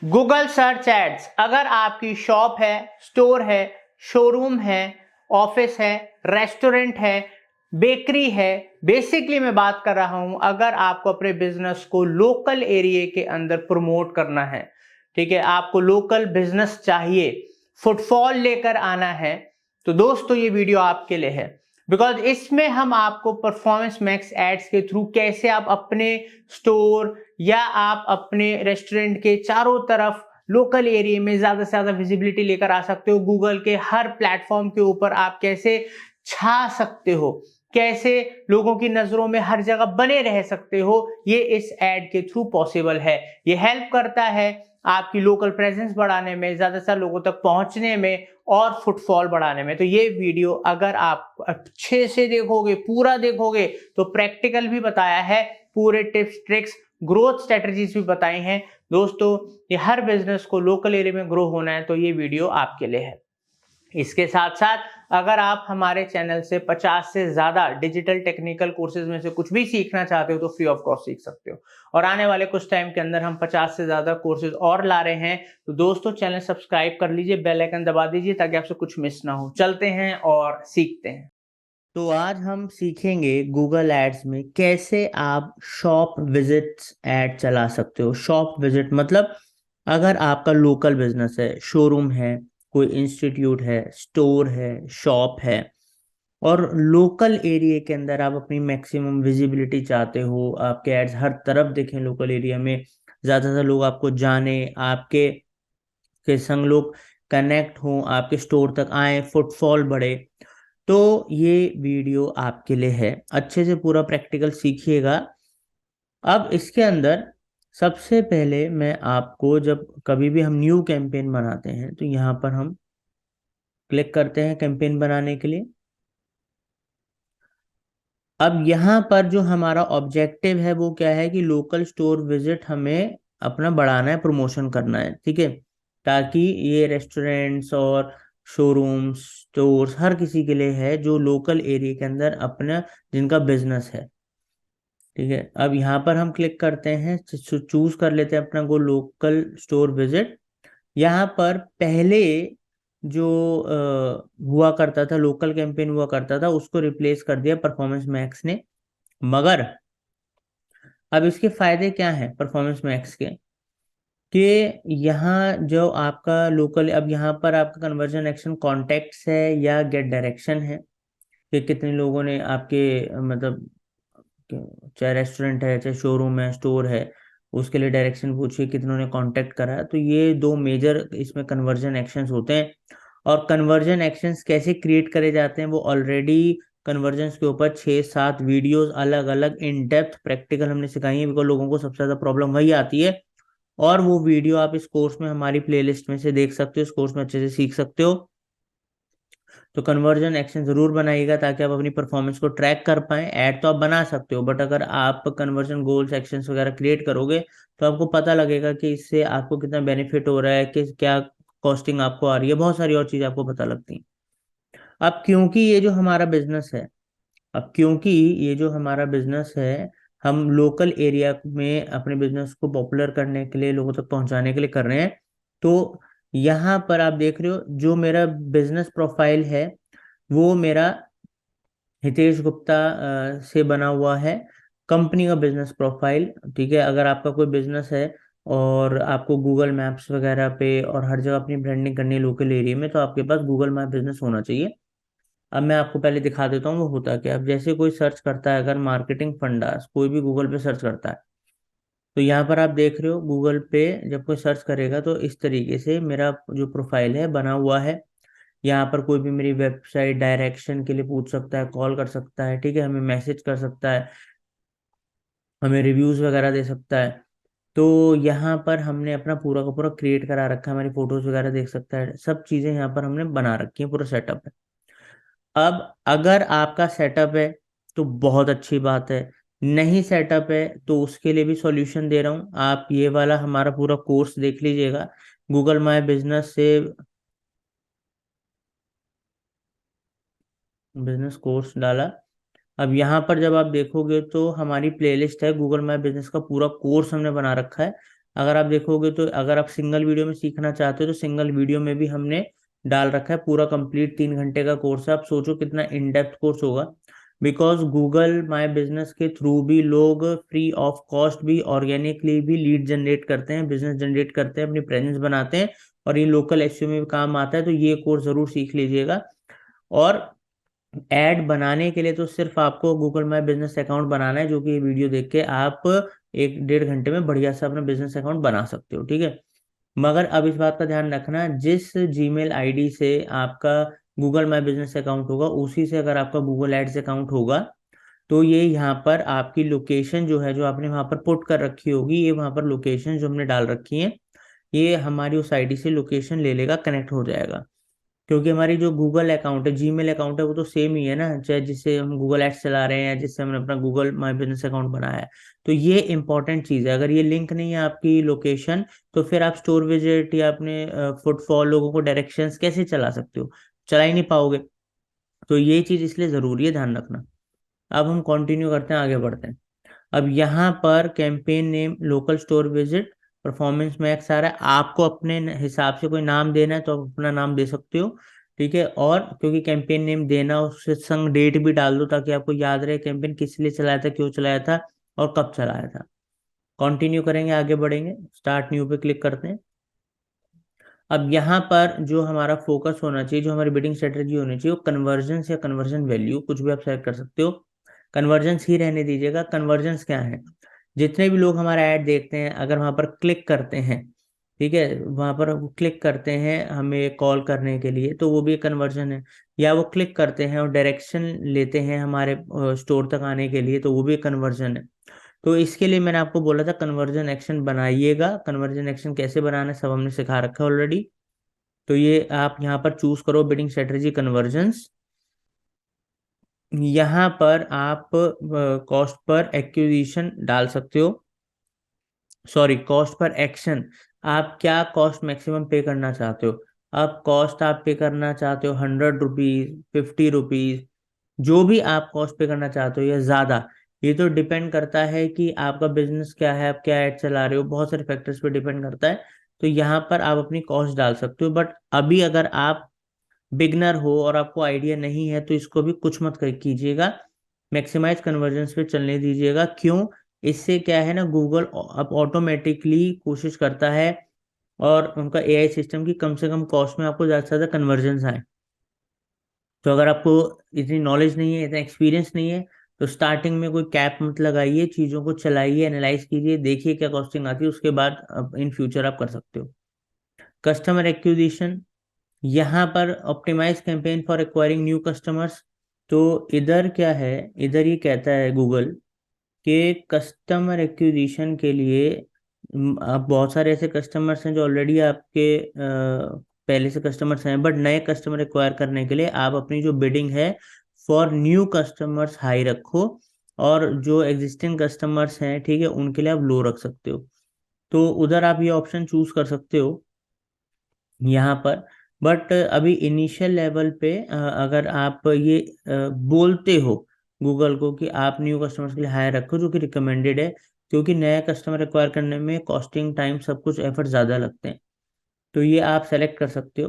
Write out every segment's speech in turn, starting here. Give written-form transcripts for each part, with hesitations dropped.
Google search ads. अगर आपकी shop है, स्टोर है, शोरूम है, ऑफिस है, रेस्टोरेंट है, बेकरी है, बेसिकली मैं बात कर रहा हूं अगर आपको अपने बिजनेस को लोकल एरिया के अंदर प्रमोट करना है, ठीक है, आपको लोकल बिजनेस चाहिए, फुटफॉल लेकर आना है, तो दोस्तों ये वीडियो आपके लिए है। बिकॉज इसमें हम आपको परफॉर्मेंस मैक्स एड्स के थ्रू कैसे आप अपने स्टोर या आप अपने रेस्टोरेंट के चारों तरफ लोकल एरिया में ज्यादा से ज्यादा विजिबिलिटी लेकर आ सकते हो, गूगल के हर प्लेटफॉर्म के ऊपर आप कैसे छा सकते हो, कैसे लोगों की नजरों में हर जगह बने रह सकते हो, ये इस एड के थ्रू पॉसिबल है। ये हेल्प करता है आपकी लोकल प्रेजेंस बढ़ाने में, ज्यादा से ज्यादा लोगों तक पहुंचने में और फुटफॉल बढ़ाने में। तो ये वीडियो अगर आप अच्छे से देखोगे, पूरा देखोगे, तो प्रैक्टिकल भी बताया है, पूरे टिप्स ट्रिक्स ग्रोथ स्ट्रेटजीज भी बताई हैं। दोस्तों ये हर बिजनेस को लोकल एरिया में ग्रो होना है तो ये वीडियो आपके लिए है। इसके साथ साथ अगर आप हमारे चैनल से 50 से ज्यादा डिजिटल टेक्निकल कोर्सेज में से कुछ भी सीखना चाहते हो तो फ्री ऑफ कॉस्ट सीख सकते हो। और आने वाले कुछ टाइम के अंदर हम 50 से ज्यादा कोर्सेज और ला रहे हैं। तो दोस्तों चैनल सब्सक्राइब कर लीजिए, बेल आइकन दबा दीजिए ताकि आपसे कुछ मिस ना हो। चलते हैं और सीखते हैं। तो आज हम सीखेंगे गूगल एड्स में कैसे आप शॉप विजिट्स ऐड चला सकते हो। शॉप विजिट मतलब अगर आपका लोकल बिजनेस है, शोरूम है, कोई इंस्टीट्यूट है, स्टोर है, शॉप है, और लोकल एरिया के अंदर आप अपनी मैक्सिमम विजिबिलिटी चाहते हो, आपके एड्स हर तरफ दिखें, लोकल एरिया में ज्यादा से ज्यादा लोग आपको जाने, आपके के संग लोग कनेक्ट हों, आपके स्टोर तक आए, फुटफॉल बढ़े, तो ये वीडियो आपके लिए है। अच्छे से पूरा प्रैक्टिकल सीखिएगा। अब इसके अंदर सबसे पहले मैं आपको, जब कभी भी हम न्यू कैंपेन बनाते हैं तो यहाँ पर हम क्लिक करते हैं कैंपेन बनाने के लिए। अब यहाँ पर जो हमारा ऑब्जेक्टिव है वो क्या है कि लोकल स्टोर विजिट हमें अपना बढ़ाना है, प्रमोशन करना है, ठीक है, ताकि ये रेस्टोरेंट्स और शोरूम्स, स्टोर्स हर किसी के लिए है जो लोकल एरिया के अंदर अपना जिनका बिजनेस है, ठीक है। अब यहाँ पर हम क्लिक करते हैं, चूज कर लेते हैं अपना गो लोकल स्टोर विजिट। यहाँ पर पहले जो हुआ करता था, लोकल कैंपेन हुआ करता था, उसको रिप्लेस कर दिया परफॉर्मेंस मैक्स ने। मगर अब इसके फायदे क्या हैं परफॉर्मेंस मैक्स के, कि यहाँ जो आपका लोकल, अब यहाँ पर आपका कन्वर्जन एक्शन कॉन्टेक्ट्स है या गेट डायरेक्शन है, कि कितने लोगों ने आपके मतलब चाहे रेस्टोरेंट है, चाहे शोरूम है, स्टोर है, उसके लिए डायरेक्शन पूछिए, कितनों ने कांटेक्ट करा। तो ये दो मेजर इसमें कन्वर्जन एक्शंस होते हैं। और कन्वर्जन एक्शंस कैसे क्रिएट करे जाते हैं वो ऑलरेडी कन्वर्जन्स के ऊपर 6-7 वीडियोस अलग अलग इन डेप्थ प्रैक्टिकल हमने सिखाई है, बिकॉज लोगों को सबसे ज्यादा प्रॉब्लम वही आती है। और वो वीडियो आप इस कोर्स में हमारी प्लेलिस्ट में से देख सकते हो, इस कोर्स में अच्छे से सीख सकते हो। तो कन्वर्जन एक्शन जरूर बनाइएगा ताकि आप अपनी परफॉर्मेंस को ट्रैक कर पाएं। ऐड तो आप बना सकते हो, बट अगर आप कन्वर्जन गोल्स एक्शंस वगैरह क्रिएट करोगे तो आपको पता लगेगा कि इससे आपको कितना बेनिफिट हो रहा है, कि क्या कॉस्टिंग आपको आ रही है, बहुत सारी और चीजें आपको पता लगती हैं। अब क्योंकि ये जो हमारा बिजनेस है, अब क्योंकि ये जो हमारा बिजनेस है, हम लोकल एरिया में अपने बिजनेस को पॉपुलर करने के लिए, लोगों तक पहुंचाने के लिए कर रहे हैं। तो यहाँ पर आप देख रहे हो जो मेरा बिजनेस प्रोफाइल है वो मेरा हितेश गुप्ता से बना हुआ है, कंपनी का बिजनेस प्रोफाइल, ठीक है। अगर आपका कोई बिजनेस है और आपको गूगल मैप्स वगैरह पे और हर जगह अपनी ब्रांडिंग करनी है लोकल एरिया में, तो आपके पास गूगल मैप बिजनेस होना चाहिए। अब मैं आपको पहले दिखा देता हूँ वो होता क्या। अब जैसे कोई सर्च करता है, अगर मार्केटिंग फंडास कोई भी गूगल पे सर्च करता है, तो यहाँ पर आप देख रहे हो गूगल पे जब कोई सर्च करेगा तो इस तरीके से मेरा जो प्रोफाइल है बना हुआ है। यहाँ पर कोई भी मेरी वेबसाइट डायरेक्शन के लिए पूछ सकता है, कॉल कर सकता है, ठीक है, हमें मैसेज कर सकता है, हमें रिव्यूज वगैरह दे सकता है। तो यहाँ पर हमने अपना पूरा का पूरा क्रिएट करा रखा है, हमारी फोटोज वगैरह देख सकता है, सब चीजें यहाँ पर हमने बना रखी है, पूरा सेटअप है। अब अगर आपका सेटअप है तो बहुत अच्छी बात है, नहीं सेटअप है तो उसके लिए भी सॉल्यूशन दे रहा हूँ। आप ये वाला हमारा पूरा कोर्स देख लीजिएगा, गूगल माय बिजनेस से बिजनेस कोर्स डाला। अब यहाँ पर जब आप देखोगे तो हमारी प्लेलिस्ट है, गूगल माय बिजनेस का पूरा कोर्स हमने बना रखा है। अगर आप देखोगे तो अगर आप सिंगल वीडियो में सीखना चाहते हो तो सिंगल वीडियो में भी हमने डाल रखा है, पूरा कंप्लीट 3 घंटे का कोर्स है। आप सोचो कितना इन डेप्थ कोर्स होगा। बिकॉज गूगल माई बिजनेस के थ्रू भी लोग फ्री ऑफ कॉस्ट भी ऑर्गेनिकली भी लीड जनरेट करते हैं, बिजनेस जनरेट करते हैं, अपनी प्रेजेंस बनाते हैं, और ये लोकल एसईओ में भी काम आता है। तो ये कोर्स जरूर सीख लीजिएगा। और ऐड बनाने के लिए तो सिर्फ आपको गूगल माई बिजनेस अकाउंट बनाना है, जो कि ये वीडियो देख के आप 1-1.5 घंटे में बढ़िया से अपना बिजनेस अकाउंट बना सकते हो, ठीक है। मगर अब इस बात का ध्यान रखना, जिस जीमेल आईडी से आपका गूगल माई बिजनेस अकाउंट होगा उसी से अगर आपका गूगल एड्स अकाउंट होगा, तो ये यहाँ पर आपकी लोकेशन जो है, जो आपने वहां पर पुट कर रखी होगी, ये वहां पर लोकेशन जो हमने डाल रखी है, ये हमारी उस आईडी से लोकेशन ले लेगा, कनेक्ट हो जाएगा। क्योंकि हमारी जो गूगल अकाउंट है, जीमेल अकाउंट है, वो तो सेम ही है ना, चाहे जिससे हम गूगल एड्स चला रहे हैं या जिससे हमने अपना गूगल माई बिजनेस अकाउंट बनाया है। तो ये इंपॉर्टेंट चीज़ है। अगर ये लिंक नहीं है आपकी लोकेशन, तो फिर आप स्टोर विजिट या अपने फुटफॉल, लोगों को डायरेक्शंस कैसे चला सकते हो? चला ही नहीं पाओगे। तो ये चीज़ इसलिए ज़रूरी है, ध्यान रखना। अब हम कंटिन्यू करते हैं, आगे बढ़ते हैं। अब यहाँ पर campaign name local store visit performance max आ रहा है। आपको अपने हिसाब से कोई नाम देना है तो आप अपना नाम दे सकते हो, ठीक है। और क्योंकि कैंपेन नेम देना, उसके संग डेट भी डाल दो ताकि आपको याद रहे कैंपेन किस लिए चलाया था, क्यों चलाया था, और कब चलाया था। कंटिन्यू करेंगे, आगे बढ़ेंगे, स्टार्ट न्यू पे क्लिक करते हैं। अब यहाँ पर जो हमारा फोकस होना चाहिए, जो हमारी बिडिंग स्ट्रेटेजी होनी चाहिए, वो कन्वर्जन या कन्वर्जन वैल्यू, कुछ भी आप सेलेक्ट कर सकते हो। कन्वर्जेंस ही रहने दीजिएगा। कन्वर्जेंस क्या है? जितने भी लोग हमारा ऐड देखते हैं, अगर वहां पर क्लिक करते हैं, ठीक है, वहां पर वो क्लिक करते हैं हमें कॉल करने के लिए, तो वो भी कन्वर्जन है। या वो क्लिक करते हैं और डायरेक्शन लेते हैं हमारे स्टोर तक आने के लिए, तो वो भी कन्वर्जन है। तो इसके लिए मैंने आपको बोला था कन्वर्जन एक्शन बनाइएगा। कन्वर्जन एक्शन कैसे बनाना है सब हमने सिखा रखा है ऑलरेडी। तो ये आप यहाँ पर चूज करो बिडिंग स्ट्रेटेजी कन्वर्जेंस। यहाँ पर आप कॉस्ट पर एक्विजिशन डाल सकते हो, सॉरी कॉस्ट पर एक्शन। आप क्या कॉस्ट मैक्सिमम पे करना चाहते हो? आप कॉस्ट आप पे करना चाहते हो 100 रुपीज, 50 रुपीज, जो भी आप कॉस्ट पे करना चाहते हो या ज्यादा, ये तो डिपेंड करता है कि आपका बिजनेस क्या है, आप क्या एड चला रहे हो, बहुत सारे फैक्टर्स पे डिपेंड करता है। तो यहाँ पर आप अपनी कॉस्ट डाल सकते हो। बट अभी अगर आप बिगनर हो और आपको आइडिया नहीं है तो इसको भी कुछ मत कीजिएगा, मैक्सिमाइज कन्वर्जेंस पे चलने दीजिएगा। क्यों? इससे क्या है ना, गूगल अब ऑटोमेटिकली कोशिश करता है और उनका एआई सिस्टम की कम से कम कॉस्ट में आपको ज़्यादा से ज़्यादा कन्वर्जेंस आए। तो अगर आपको इतनी नॉलेज नहीं है, इतना एक्सपीरियंस नहीं है, तो स्टार्टिंग में कोई कैप मत लगाइए, चीज़ों को चलाइए, एनालाइज कीजिए, देखिए क्या कॉस्टिंग आती है, उसके बाद इन फ्यूचर आप कर सकते हो। कस्टमर एक्विजिशन, यहाँ पर optimize campaign for acquiring new customers. तो इधर क्या है, इधर ये कहता है गूगल कि कस्टमर एक्विजिशन के लिए आप बहुत सारे ऐसे कस्टमर्स हैं जो ऑलरेडी आपके पहले से कस्टमर्स हैं, बट नए कस्टमर एक्वायर करने के लिए आप अपनी जो बिडिंग है फॉर न्यू कस्टमर्स हाई रखो, और जो एग्जिस्टिंग कस्टमर्स हैं, ठीक है, उनके लिए आप लो रख सकते हो। तो उधर आप ये ऑप्शन चूज कर सकते हो यहाँ पर। बट अभी इनिशियल लेवल पे अगर आप ये बोलते हो गूगल को कि आप न्यू कस्टमर्स के लिए हायर रखो, जो कि रिकमेंडेड है, क्योंकि नया कस्टमर एक्वायर करने में कॉस्टिंग टाइम सब कुछ एफर्ट ज़्यादा लगते हैं। तो ये आप सेलेक्ट कर सकते हो।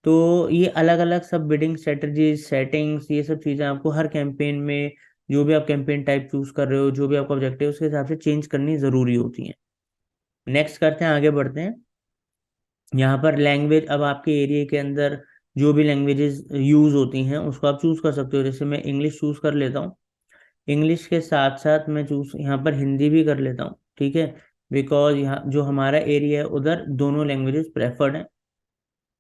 तो ये अलग अलग सब बिडिंग स्ट्रेटजीज, सेटिंग्स, ये सब चीज़ें आपको हर कैंपेन में, जो भी आप कैंपेन टाइप चूज कर रहे हो, जो भी आपका ऑब्जेक्टिव है, उसके हिसाब से चेंज करनी ज़रूरी होती है। नेक्स्ट करते हैं, आगे बढ़ते हैं। यहाँ पर लैंग्वेज, अब आपके एरिया के अंदर जो भी लैंग्वेजेस यूज होती हैं उसको आप चूज कर सकते हो। जैसे मैं इंग्लिश चूज कर लेता हूँ, इंग्लिश के साथ साथ मैं चूज यहाँ पर हिंदी भी कर लेता हूँ, ठीक है। बिकॉज यहाँ जो हमारा एरिया है उधर दोनों लैंग्वेजेस प्रेफर्ड है।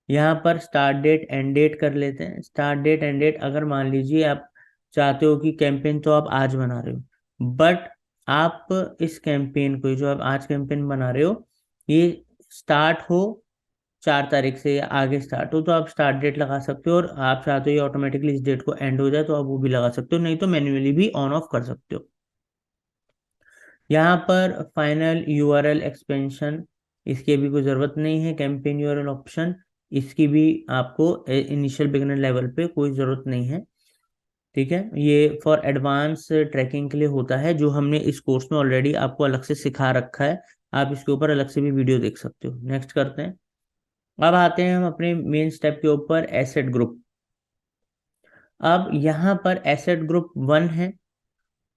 यहाँ पर स्टार्ट डेट एंड डेट कर लेते हैं। स्टार्ट डेट एंड डेट, अगर मान लीजिए आप चाहते हो कि कैंपेन तो आप आज बना रहे हो, बट आप इस कैंपेन को, जो आप आज कैंपेन बना रहे हो, ये स्टार्ट हो 4 तारीख से या आगे स्टार्ट हो, तो आप स्टार्ट डेट लगा सकते हो। और आप चाहते हो ये ऑटोमेटिकली इस डेट को एंड हो जाए तो आप वो भी लगा सकते हो, नहीं तो मैन्युअली भी ऑन ऑफ कर सकते हो। यहाँ पर फाइनल यूआरएल एक्सपेंशन, इसकी अभी कोई ज़रूरत नहीं है। कैंपेन यूआरएल ऑप्शन, इसकी भी आपको इनिशियल बिगिनर लेवल पे कोई ज़रूरत नहीं है, ठीक है। ये फॉर एडवांस ट्रैकिंग के लिए होता है, जो हमने इस कोर्स में ऑलरेडी आपको अलग से सिखा रखा है, आप इसके ऊपर अलग से भी वीडियो देख सकते हो। नेक्स्ट करते हैं। अब आते हैं हम अपने मेन स्टेप के ऊपर, एसेट ग्रुप। अब यहाँ पर एसेट ग्रुप 1 है,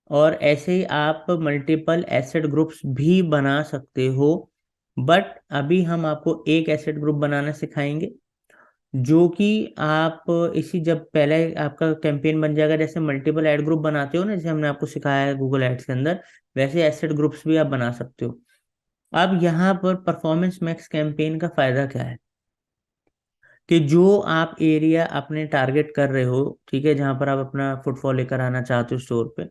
और ऐसे ही आप मल्टीपल एसेट ग्रुप्स भी बना सकते हो, बट अभी हम आपको एक एसेट ग्रुप बनाना सिखाएंगे, जो कि आप इसी, जब पहले आपका कैंपेन बन जाएगा, जैसे मल्टीपल एड ग्रुप बनाते हो ना, जैसे हमने आपको सिखाया है गूगल एड्स के अंदर, वैसे एसेट ग्रुप्स भी आप बना सकते हो। अब यहाँ पर परफॉर्मेंस मैक्स कैंपेन का फायदा क्या है, कि जो आप एरिया अपने टारगेट कर रहे हो, ठीक है, जहां पर आप अपना फुटफॉल लेकर आना चाहते हो स्टोर पे,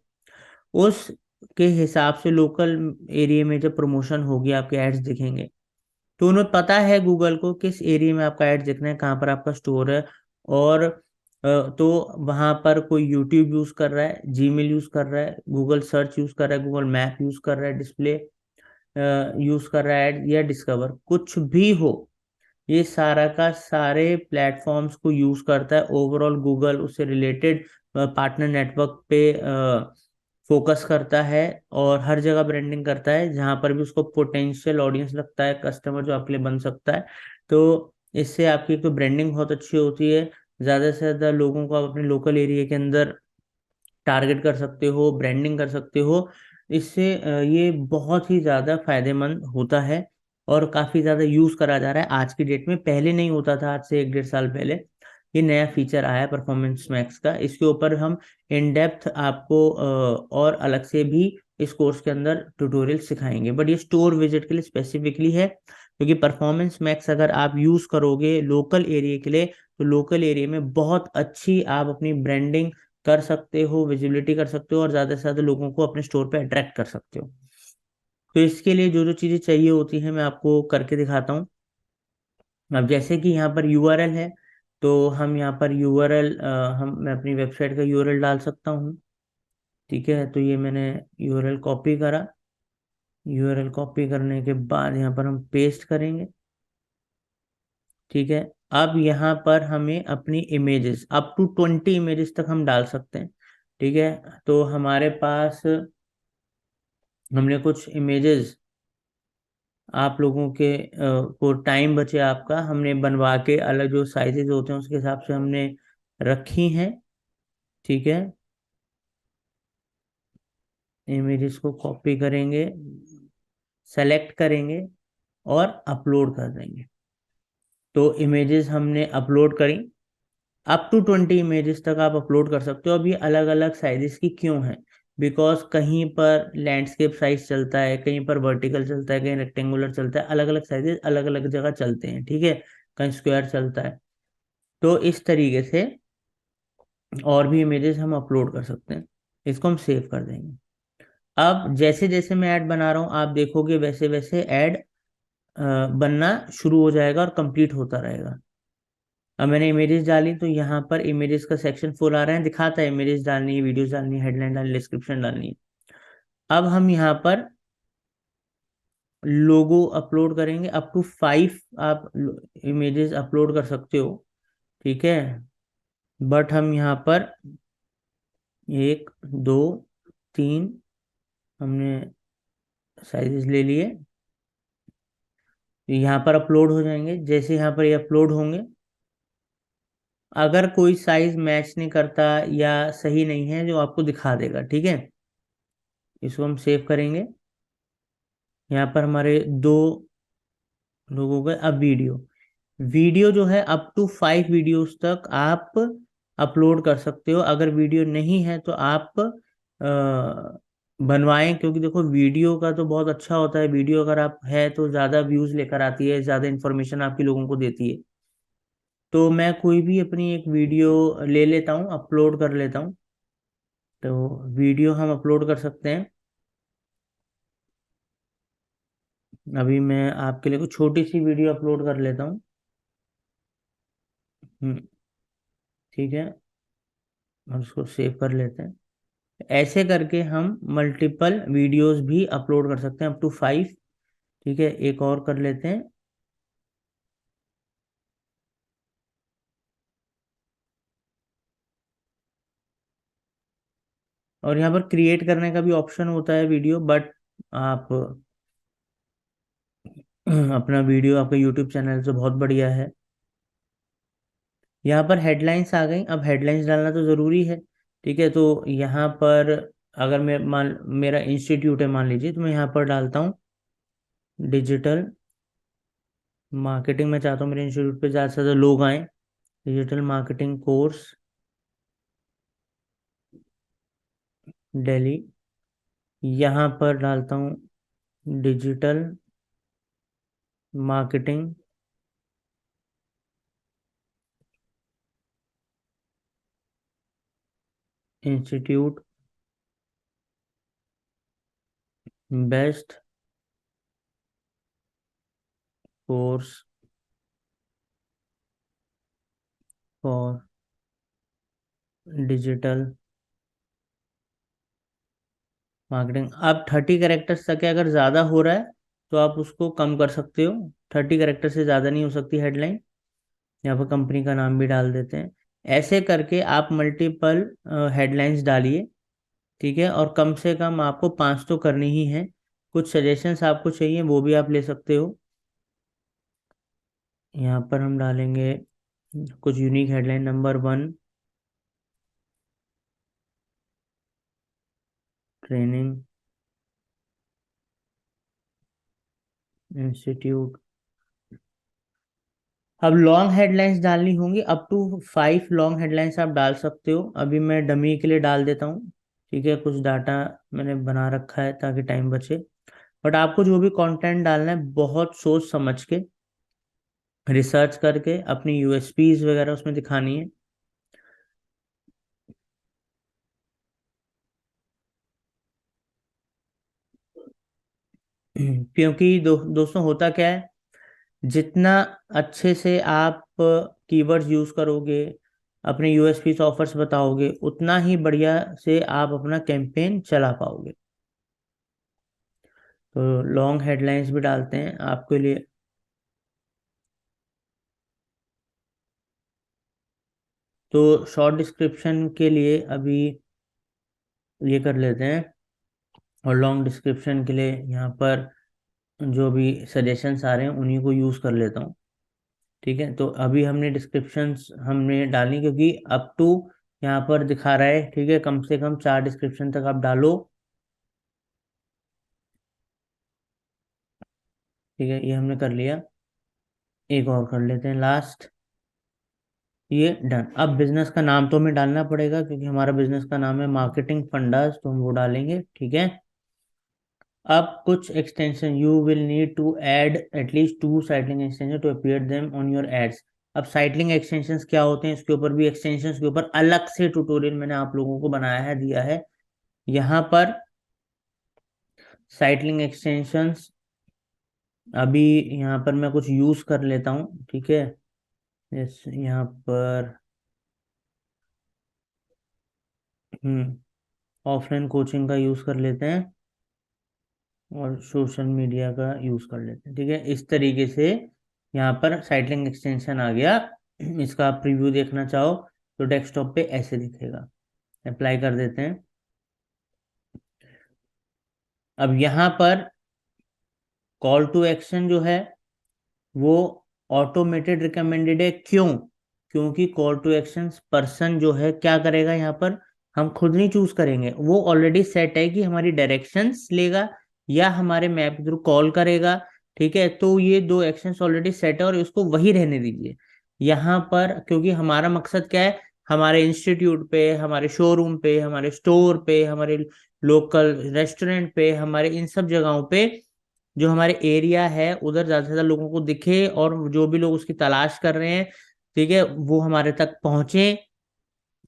उस के हिसाब से लोकल एरिया में जब प्रमोशन होगी, आपके एड्स दिखेंगे, तो उन्हें पता है गूगल को किस एरिया में आपका एड दिखना है, कहाँ पर आपका स्टोर है। और तो वहां पर कोई यूट्यूब यूज कर रहा है, जीमेल यूज कर रहा है, गूगल सर्च यूज कर रहा है, गूगल मैप यूज कर रहा है, डिस्प्ले यूज कर रहा है, या डिस्कवर, कुछ भी हो, ये सारा का सारे प्लेटफॉर्म्स को यूज करता है। ओवरऑल गूगल उससे रिलेटेड पार्टनर नेटवर्क पे फोकस करता है, और हर जगह ब्रांडिंग करता है, जहां पर भी उसको पोटेंशियल ऑडियंस लगता है, कस्टमर जो आपके लिए बन सकता है। तो इससे आपकी तो ब्रांडिंग बहुत अच्छी होती है, ज़्यादा से ज़्यादा लोगों को आप अपने लोकल एरिया के अंदर टारगेट कर सकते हो, ब्रांडिंग कर सकते हो। इससे ये बहुत ही ज़्यादा फायदेमंद होता है, और काफ़ी ज़्यादा यूज़ करा जा रहा है आज की डेट में। पहले नहीं होता था, आज से 1 डेढ़ साल पहले ये नया फीचर आया परफॉर्मेंस मैक्स का। इसके ऊपर हम इन डेप्थ आपको और अलग से भी इस कोर्स के अंदर ट्यूटोरियल सिखाएंगे, बट ये स्टोर विजिट के लिए स्पेसिफिकली है, क्योंकि परफॉर्मेंस मैक्स अगर आप यूज़ करोगे लोकल एरिया के लिए, तो लोकल एरिया में बहुत अच्छी आप अपनी ब्रांडिंग कर सकते हो, विजिबिलिटी कर सकते हो, और ज़्यादा से ज़्यादा लोगों को अपने स्टोर पे अट्रैक्ट कर सकते हो। तो इसके लिए जो जो चीज़ें चाहिए होती हैं, मैं आपको करके दिखाता हूँ। अब जैसे कि यहाँ पर यूआरएल है, तो हम यहाँ पर यूआरएल, मैं अपनी वेबसाइट का यूआरएल डाल सकता हूँ। ठीक है, तो ये मैंने यूआरएल कॉपी करा। यूआरएल कॉपी करने के बाद यहाँ पर हम पेस्ट करेंगे। ठीक है, अब यहाँ पर हमें अपनी इमेजेस अप टू 20 इमेजेस तक हम डाल सकते हैं। ठीक है, तो हमारे पास हमने कुछ इमेजेस, आप लोगों के को टाइम बचे आपका, हमने बनवा के अलग जो साइजेस होते हैं उसके हिसाब से हमने रखी हैं। ठीक है, इमेजेस को कॉपी करेंगे, सेलेक्ट करेंगे, और अपलोड कर देंगे। तो इमेजेस हमने अपलोड करी, अप टू 20 इमेजेस तक आप अपलोड कर सकते हो। अब ये अलग अलग साइजेस की क्यों है, बिकॉज कहीं पर लैंडस्केप साइज चलता है, कहीं पर वर्टिकल चलता है, कहीं रेक्टेंगुलर चलता है, अलग अलग साइजेस अलग अलग जगह चलते हैं। ठीक है, कहीं स्क्वायर चलता है, तो इस तरीके से और भी इमेजेस हम अपलोड कर सकते हैं। इसको हम सेव कर देंगे। अब जैसे जैसे मैं ऐड बना रहा हूँ, आप देखोगे वैसे वैसे ऐड बनना शुरू हो जाएगा और कंप्लीट होता रहेगा। अब मैंने इमेजेस डाली, तो यहाँ पर इमेजेस का सेक्शन फुल आ रहा है, दिखाता है इमेजेस डालनी है, वीडियोस डालनी है, हेडलाइन डालनी है, डिस्क्रिप्शन डालनी है। अब हम यहाँ पर लोगो अपलोड करेंगे, अप टू 5 आप इमेजेस अपलोड कर सकते हो। ठीक है, बट हम यहाँ पर 1 2 3 हमने साइजेस ले लिए, यहाँ पर अपलोड हो जाएंगे। जैसे यहाँ पर ये अपलोड होंगे, अगर कोई साइज मैच नहीं करता या सही नहीं है, जो आपको दिखा देगा। ठीक है, इसको हम सेव करेंगे। यहाँ पर हमारे 2 लोग हो गए। अब वीडियो, वीडियो जो है अप टू 5 वीडियोस तक आप अपलोड कर सकते हो। अगर वीडियो नहीं है तो आप बनवाएं, क्योंकि देखो वीडियो का तो बहुत अच्छा होता है, वीडियो अगर आप है तो ज़्यादा व्यूज़ लेकर आती है, ज़्यादा इन्फॉर्मेशन आपकी लोगों को देती है। तो मैं कोई भी अपनी एक वीडियो ले लेता हूँ, अपलोड कर लेता हूँ। तो वीडियो हम अपलोड कर सकते हैं। अभी मैं आपके लिए कुछ छोटी सी वीडियो अपलोड कर लेता हूँ। हम्म, ठीक है, और उसको सेव कर लेते हैं। ऐसे करके हम मल्टीपल वीडियोस भी अपलोड कर सकते हैं, अप टू 5। ठीक है, एक और कर लेते हैं। और यहाँ पर क्रिएट करने का भी ऑप्शन होता है वीडियो, बट आप अपना वीडियो आपका यूट्यूब चैनल से बहुत बढ़िया है। यहाँ पर हेडलाइंस आ गई। अब हेडलाइंस डालना तो ज़रूरी है, ठीक है। तो यहाँ पर अगर मैं मान मेरा इंस्टीट्यूट है मान लीजिए, तो मैं यहाँ पर डालता हूँ डिजिटल मार्केटिंग। मैं चाहता हूँ मेरे इंस्टीट्यूट पे ज़्यादा से ज़्यादा लोग आएँ। Digital marketing course Delhi. यहाँ पर डालता हूँ digital marketing institute best course for digital marketing. आप 30 कैरेक्टर्स तक है, अगर ज़्यादा हो रहा है तो आप उसको कम कर सकते हो। 30 कैरेक्टर से ज़्यादा नहीं हो सकती हेडलाइन। यहाँ पर कंपनी का नाम भी डाल देते हैं। ऐसे करके आप मल्टीपल हेडलाइंस डालिए, ठीक है। और कम से कम आपको 5 तो करनी ही है। कुछ सजेशंस आपको चाहिए वो भी आप ले सकते हो। यहाँ पर हम डालेंगे कुछ unique headline. Number 1, training institute. अब लॉन्ग हेडलाइंस डालनी होंगी, अप टू 5 लॉन्ग हेडलाइंस आप डाल सकते हो। अभी मैं डमी के लिए डाल देता हूँ, ठीक है। कुछ डाटा मैंने बना रखा है ताकि टाइम बचे। बट आपको जो भी कंटेंट डालना है बहुत सोच समझ के, रिसर्च करके अपनी यूएसपीज वगैरह उसमें दिखानी है। क्योंकि दोस्तों होता क्या है, जितना अच्छे से आप कीवर्ड्स यूज करोगे, अपने यूएसपी ऑफर्स बताओगे, उतना ही बढ़िया से आप अपना कैंपेन चला पाओगे। तो लॉन्ग हेडलाइंस भी डालते हैं आपके लिए। तो शॉर्ट डिस्क्रिप्शन के लिए अभी ये कर लेते हैं, और लॉन्ग डिस्क्रिप्शन के लिए यहाँ पर जो भी सजेशंस आ रहे हैं उन्हीं को यूज़ कर लेता हूँ, ठीक है। तो अभी हमने डिस्क्रिप्शंस हमने डाली, क्योंकि अप टू यहाँ पर दिखा रहा है, ठीक है। कम से कम 4 डिस्क्रिप्शन तक आप डालो, ठीक है। ये हमने कर लिया। एक और कर लेते हैं लास्ट। ये डन। अब बिजनेस का नाम तो हमें डालना पड़ेगा, क्योंकि हमारा बिजनेस का नाम है मार्केटिंग फंडास, तो हम वो डालेंगे, ठीक है। अब कुछ extension, you will need to add at least 2 sitelink extension to appear them on your ads. अब साइटलिंक एक्सटेंशंस क्या होते हैं, इसके ऊपर भी एक्सटेंशंस के ऊपर अलग से ट्यूटोरियल मैंने आप लोगों को बनाया है, दिया है। यहाँ पर साइटलिंक एक्सटेंशंस अभी यहाँ पर मैं कुछ यूज कर लेता हूँ, ठीक है। इस यहाँ पर ऑफलाइन कोचिंग का यूज कर लेते हैं, और सोशल मीडिया का यूज कर लेते हैं, ठीक है। इस तरीके से यहाँ पर साइटलिंक एक्सटेंशन आ गया। इसका आप प्रीव्यू देखना चाहो तो डेस्कटॉप पे ऐसे दिखेगा। अप्लाई कर देते हैं। अब यहाँ पर कॉल टू एक्शन जो है वो ऑटोमेटेड रिकमेंडेड है। क्यों? क्योंकि कॉल टू एक्शन पर्सन जो है क्या करेगा, यहाँ पर हम खुद नहीं चूज करेंगे, वो ऑलरेडी सेट है कि हमारी डायरेक्शंस लेगा या हमारे मैप के थ्रू कॉल करेगा, ठीक है। तो ये 2 एक्शंस ऑलरेडी सेट है और इसको वही रहने दीजिए यहाँ पर। क्योंकि हमारा मकसद क्या है, हमारे इंस्टीट्यूट पे, हमारे शोरूम पे, हमारे स्टोर पे, हमारे लोकल रेस्टोरेंट पे, हमारे इन सब जगहों पे जो हमारे एरिया है उधर ज्यादा से ज्यादा लोगों को दिखे, और जो भी लोग उसकी तलाश कर रहे हैं, ठीक है, वो हमारे तक पहुंचे।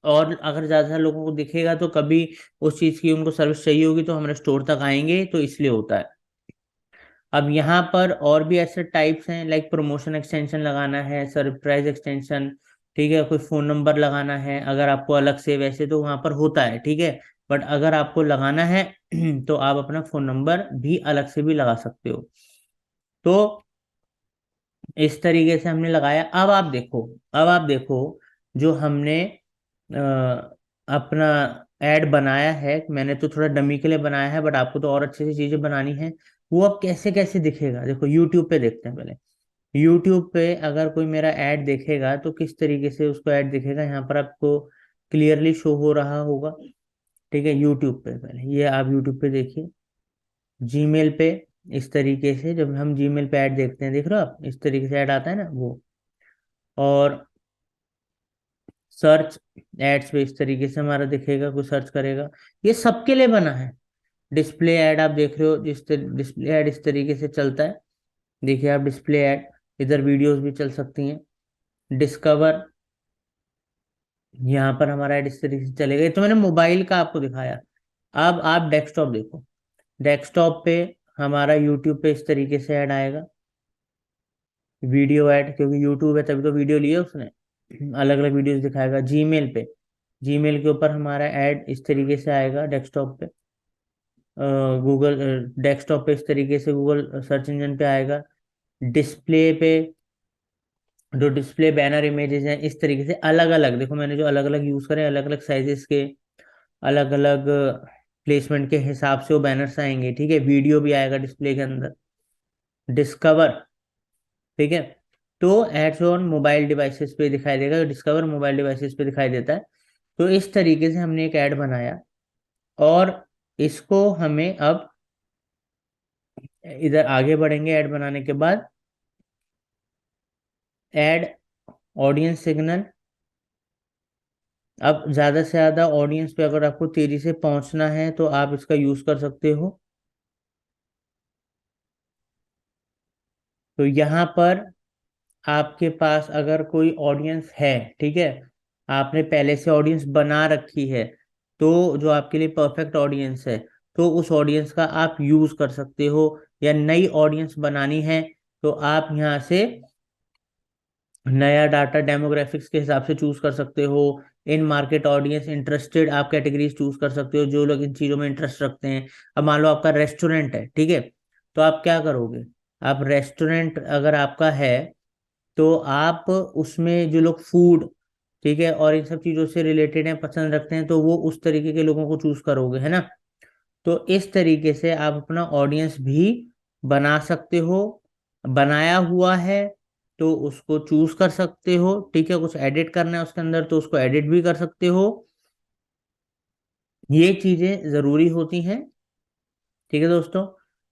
और अगर ज्यादा से ज्यादा लोगों को दिखेगा तो कभी उस चीज की उनको सर्विस चाहिए होगी तो हमारे स्टोर तक आएंगे, तो इसलिए होता है। अब यहाँ पर और भी ऐसे टाइप्स हैं, लाइक प्रमोशन एक्सटेंशन लगाना है, सरप्राइज एक्सटेंशन, ठीक है। कोई फोन नंबर लगाना है अगर आपको अलग से, वैसे तो वहां पर होता है, ठीक है। बट अगर आपको लगाना है तो आप अपना फोन नंबर भी अलग से भी लगा सकते हो। तो इस तरीके से हमने लगाया। अब आप देखो जो हमने अपना एड बनाया है, मैंने तो थोड़ा डमी के लिए बनाया है, बट आपको तो और अच्छी सी चीजें बनानी है। वो अब कैसे कैसे दिखेगा, देखो यूट्यूब पे देखते हैं पहले। यूट्यूब पे अगर कोई मेरा ऐड देखेगा तो किस तरीके से उसको ऐड दिखेगा, यहाँ पर आपको क्लियरली शो हो रहा होगा। ठीक है, यूट्यूब पे पहले ये आप यूट्यूब पे देखिए। जीमेल पे इस तरीके से जब हम जीमेल पे ऐड देखते हैं, देख रहे हो आप, इस तरीके से ऐड आता है ना वो। और सर्च एड्स पे इस तरीके से हमारा दिखेगा, कोई सर्च करेगा। ये सबके लिए बना है। डिस्प्ले ऐड आप देख रहे हो, डिस्प्ले ऐड इस तरीके से चलता है। देखिए आप डिस्प्ले ऐड, इधर वीडियोस भी चल सकती हैं। डिस्कवर, यहाँ पर हमारा ऐड इस तरीके से चलेगा। ये तो मैंने मोबाइल का आपको दिखाया। अब आप डेस्कटॉप देखो। डेस्कटॉप पे हमारा यूट्यूब पे इस तरीके से ऐड आएगा, वीडियो ऐड, क्योंकि यूट्यूब है तभी तो वीडियो लिया उसने। अलग अलग वीडियोस दिखाएगा। जीमेल पे, जीमेल के ऊपर हमारा ऐड इस तरीके से आएगा डेस्कटॉप पे। गूगल डेस्कटॉप पे इस तरीके से गूगल सर्च इंजन पे आएगा। डिस्प्ले पे जो डिस्प्ले बैनर इमेजेस हैं इस तरीके से अलग अलग, देखो मैंने जो अलग अलग यूज करे, अलग अलग साइजेस के, अलग अलग प्लेसमेंट के हिसाब से वो बैनर्स आएंगे। ठीक है, वीडियो भी आएगा डिस्प्ले के अंदर। डिस्कवर, ठीक है, तो एड्स ऑन मोबाइल डिवाइसेस पे दिखाई देगा, डिस्कवर मोबाइल डिवाइसेस पे दिखाई देता है। तो इस तरीके से हमने एक ऐड बनाया, और इसको हमें अब इधर आगे बढ़ेंगे ऐड बनाने के बाद। ऐड ऑडियंस सिग्नल, अब ज्यादा से ज्यादा ऑडियंस पे अगर आपको तेजी से पहुंचना है तो आप इसका यूज कर सकते हो। तो यहाँ पर आपके पास अगर कोई ऑडियंस है, ठीक है, आपने पहले से ऑडियंस बना रखी है, तो जो आपके लिए परफेक्ट ऑडियंस है, तो उस ऑडियंस का आप यूज कर सकते हो। या नई ऑडियंस बनानी है तो आप यहाँ से नया डाटा डेमोग्राफिक्स के हिसाब से चूज कर सकते हो। इन मार्केट ऑडियंस इंटरेस्टेड आप कैटेगरीज चूज कर सकते हो, जो लोग इन चीजों में इंटरेस्ट रखते हैं। अब मान लो आपका रेस्टोरेंट है, ठीक है, तो आप क्या करोगे। आप रेस्टोरेंट अगर आपका है तो आप उसमें जो लोग फूड, ठीक है, और इन सब चीजों से रिलेटेड हैं, पसंद रखते हैं, तो वो उस तरीके के लोगों को चूज करोगे, है ना। तो इस तरीके से आप अपना ऑडियंस भी बना सकते हो। बनाया हुआ है तो उसको चूज कर सकते हो, ठीक है, कुछ एडिट करना है उसके अंदर तो उसको एडिट भी कर सकते हो। ये चीजें जरूरी होती हैं। ठीक है दोस्तों,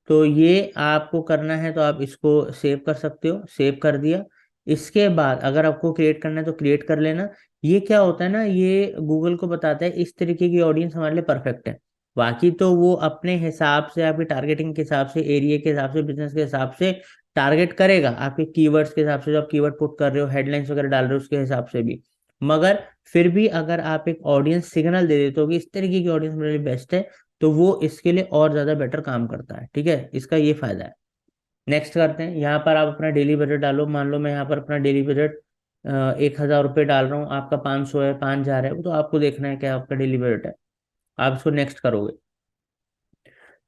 तो ये आपको करना है तो आप इसको सेव कर सकते हो, सेव कर दिया। इसके बाद अगर आपको क्रिएट करना है तो क्रिएट कर लेना। ये क्या होता है ना, ये गूगल को बताता है इस तरीके की ऑडियंस हमारे लिए परफेक्ट है। बाकी तो वो अपने हिसाब से, आपकी टारगेटिंग के हिसाब से, एरिया के हिसाब से, बिजनेस के हिसाब से टारगेट करेगा, आपके कीवर्ड्स के हिसाब से, जो आप कीवर्ड पुट कर रहे हो, हेडलाइंस वगैरह डाल रहे हो, उसके हिसाब से भी। मगर फिर भी अगर आप एक ऑडियंस सिग्नल दे देते हो कि इस तरीके की ऑडियंस मेरे लिए बेस्ट है, तो वो इसके लिए और ज्यादा बेटर काम करता है। ठीक है, इसका ये फायदा है। नेक्स्ट करते हैं, यहाँ पर आप अपना डेली बजट डालो। मान लो मैं यहाँ पर अपना डेली बजट 1,000 रुपये डाल रहा हूँ, आपका 500 है, 5,000 है, वो तो आपको देखना है क्या आपका डेली बजट है। आप इसको नेक्स्ट करोगे।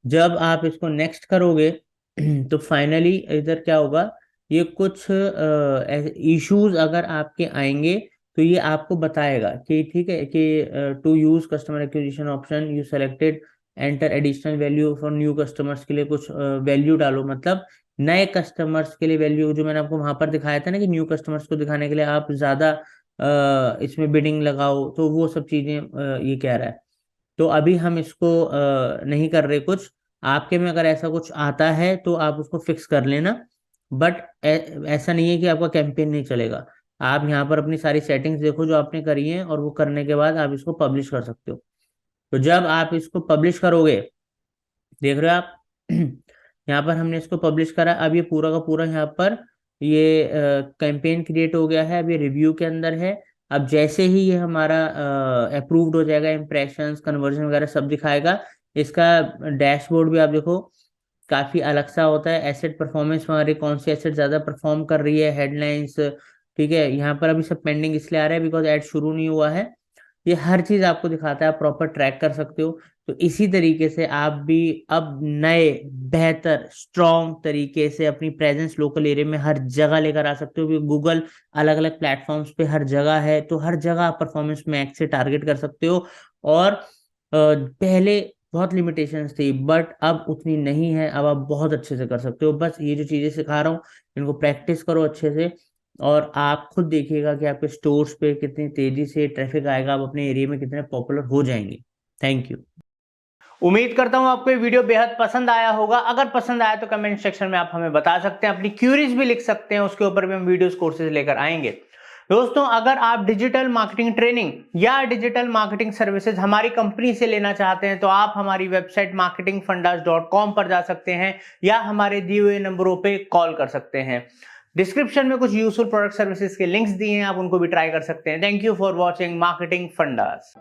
जब आप इसको नेक्स्ट करोगे तो फाइनली इधर क्या होगा, ये कुछ इश्यूज अगर आपके आएंगे तो ये आपको बताएगा कि ठीक है कि to use customer acquisition option you selected, enter additional value for new customers, के लिए कुछ वैल्यू डालो, मतलब नए कस्टमर्स के लिए वैल्यू, जो मैंने आपको वहां पर दिखाया था ना कि न्यू कस्टमर्स को दिखाने के लिए आप ज्यादा इसमें बिडिंग लगाओ, तो वो सब चीजें ये कह रहा है। तो अभी हम इसको नहीं कर रहे कुछ। आपके में अगर ऐसा कुछ आता है तो आप उसको फिक्स कर लेना। बट ऐसा नहीं है कि आपका कैंपेन नहीं चलेगा। आप यहाँ पर अपनी सारी सेटिंग्स देखो जो आपने करी है, और वो करने के बाद आप इसको पब्लिश कर सकते हो। तो जब आप इसको पब्लिश करोगे, देख रहे हो आप यहाँ पर हमने इसको पब्लिश करा। अब ये पूरा का पूरा यहाँ पर ये कैंपेन क्रिएट हो गया है, अब ये रिव्यू के अंदर है। अब जैसे ही ये हमारा अप्रूव्ड हो जाएगा, इम्प्रेशंस, कन्वर्जन वगैरह सब दिखाएगा। इसका डैशबोर्ड भी आप देखो, काफी अलग सा होता है। एसेट परफॉर्मेंस हमारी कौन सी एसेट ज्यादा परफॉर्म कर रही है, हेडलाइंस, ठीक है। यहाँ पर अभी सब पेंडिंग इसलिए आ रहा है बिकॉज एड शुरू नहीं हुआ है। ये हर चीज आपको दिखाता है, आप प्रॉपर ट्रैक कर सकते हो। तो इसी तरीके से आप भी अब नए, बेहतर, स्ट्रॉन्ग तरीके से अपनी प्रेजेंस लोकल एरिया में हर जगह लेकर आ सकते हो, क्योंकि गूगल अलग अलग प्लेटफॉर्म्स पे हर जगह है, तो हर जगह आप परफॉर्मेंस मैक्स से टारगेट कर सकते हो। और पहले बहुत लिमिटेशंस थी, बट अब उतनी नहीं है। अब आप बहुत अच्छे से कर सकते हो। बस ये जो चीजें सिखा रहा हूँ इनको प्रैक्टिस करो अच्छे से, और आप खुद देखिएगा कि आपके स्टोर्स पे कितनी तेजी से ट्रैफिक आएगा, आप अपने एरिया में कितने पॉपुलर हो जाएंगे। Thank you. उम्मीद करता हूं आपको ये वीडियो बेहद पसंद आया होगा। अगर पसंद आया तो कमेंट सेक्शन में आप हमें बता सकते हैं, अपनी क्यूरीज भी लिख सकते हैं, उसके ऊपर भी हम वीडियोस कोर्सेज लेकर आएंगे। दोस्तों, अगर आप डिजिटल मार्केटिंग ट्रेनिंग या डिजिटल मार्केटिंग सर्विसेज हमारी कंपनी से लेना चाहते हैं तो आप हमारी वेबसाइट marketingfundas.com पर जा सकते हैं या हमारे दिए हुए नंबरों पे कॉल कर सकते हैं। डिस्क्रिप्शन में कुछ यूजफुल प्रोडक्ट सर्विसेज के लिंक्स दिए हैं, आप उनको भी ट्राई कर सकते हैं। Thank you for watching marketing fundas.